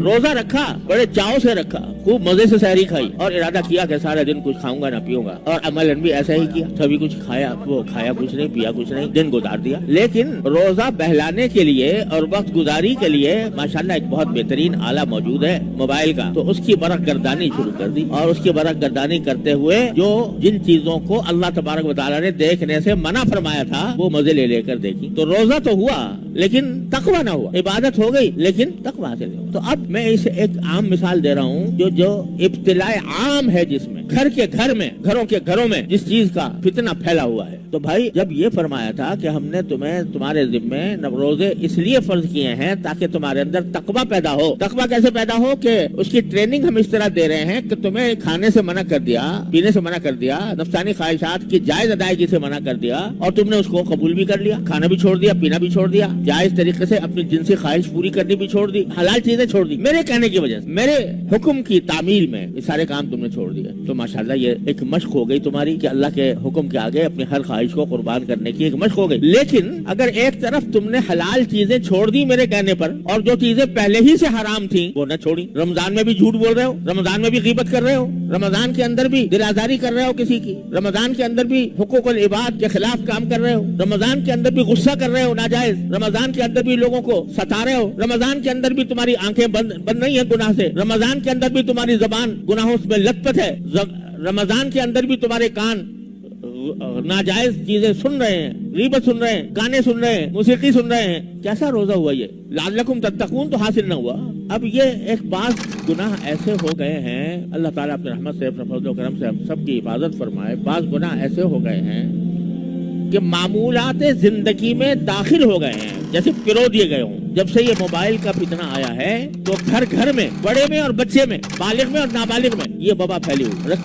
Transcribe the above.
روزہ رکھا, بڑے چاؤ سے رکھا, خوب مزے سے سحری کھائی اور ارادہ کیا کہ سارے دن کچھ کھاؤں گا نہ پیوں گا, اور عملاً بھی ایسا ہی کیا, سبھی کچھ کھایا, وہ کھایا کچھ نہیں, پیا کچھ نہیں, دن گزار دیا. لیکن روزہ بہلانے کے لیے اور وقت گزاری کے لیے ماشاءاللہ ایک بہت بہترین آلہ موجود ہے موبائل کا, تو اس کی برق گردانی شروع کر دی, اور اس کی برق گردانی کرتے ہوئے جو جن چیزوں کو اللہ تبارک و تعالیٰ نے دیکھنے سے منع فرمایا تھا وہ مزے لے لے کر دیکھی. تو روزہ تو ہوا لیکن تقویٰ نہ ہوا, عبادت ہو گئی لیکن تقویٰ حاصل نہیں ہوا. تو اب میں اسے ایک عام مثال دے رہا ہوں جو ابتلاء عام ہے, جس میں گھروں کے گھروں میں جس چیز کا فتنہ پھیلا ہوا ہے. تو بھائی جب یہ فرمایا تھا کہ ہم نے تمہارے ذمے روزے اس لیے فرض کیے ہیں تاکہ تمہارے اندر تقویٰ پیدا ہو. تقویٰ کیسے پیدا ہو کہ اس کی ٹریننگ ہم اس طرح دے رہے ہیں کہ تمہیں کھانے سے منع کر دیا, پینے سے منع کر دیا, نفسانی خواہشات کی جائز ادائیگی سے منع کر دیا, اور تم نے اس کو قبول بھی کر لیا, کھانا بھی چھوڑ دیا, پینا بھی چھوڑ دیا, جائز طریقے سے اپنی جنسی خواہش پوری کرنی بھی چھوڑ دی, حلال چیزیں چھوڑ دی, میرے کہنے کی وجہ سے, میرے حکم کی تعمیل میں یہ سارے کام تم نے چھوڑ دیے. تو ماشاءاللہ یہ ایک مشق ہو گئی تمہاری کہ اللہ کے حکم کے آگے اپنی ہر خواہش کو قربان کرنے کی ایک مشق ہو گئی. لیکن اگر ایک طرف تم نے حلال چیزیں چھوڑ دی میرے کہنے پر, اور جو چیزیں پہلے ہی سے حرام تھیں وہ نہ چھوڑی, رمضان میں بھی جھوٹ بول رہے ہو, رمضان میں بھی غیبت کر رہے ہو, رمضان کے اندر بھی دل آزاری کر رہے ہو کسی کی, رمضان کے اندر بھی حقوق العباد کے خلاف کام کر رہے ہو, رمضان کے اندر بھی غصہ کر رہے ہو ناجائز, رمضان کے اندر بھی لوگوں کو ستا رہے ہو, رمضان کے اندر بھی تمہاری آنکھیں بند نہیں ہیں گناہ سے, رمضان کے اندر بھی تمہاری زبان گناہوں میں لت پت ہے, رمضان کے اندر بھی تمہارے کان ناجائز چیزیں سن رہے ہیں, غیبت سن رہے ہیں, گانے سن رہے ہیں, موسیقی سن رہے ہیں. کیسا روزہ ہوا یہ؟ لعلکم تتقون تو حاصل نہ ہوا. اب یہ ایک بعض گناہ ایسے ہو گئے ہیں, اللہ تعالیٰ اپنے رحمت سے, اپنے فضل و کرم سے ہم سب کی حفاظت فرمائے, بعض گناہ ایسے ہو گئے ہیں کہ معمولات زندگی میں داخل ہو گئے ہیں, جیسے پرو دیے گئے ہوں. جب سے یہ موبائل کا فتنہ آیا ہے تو گھر گھر میں, بڑے میں اور بچے میں, بالغ میں اور نابالغ میں یہ وبا پھیلی ہوئی.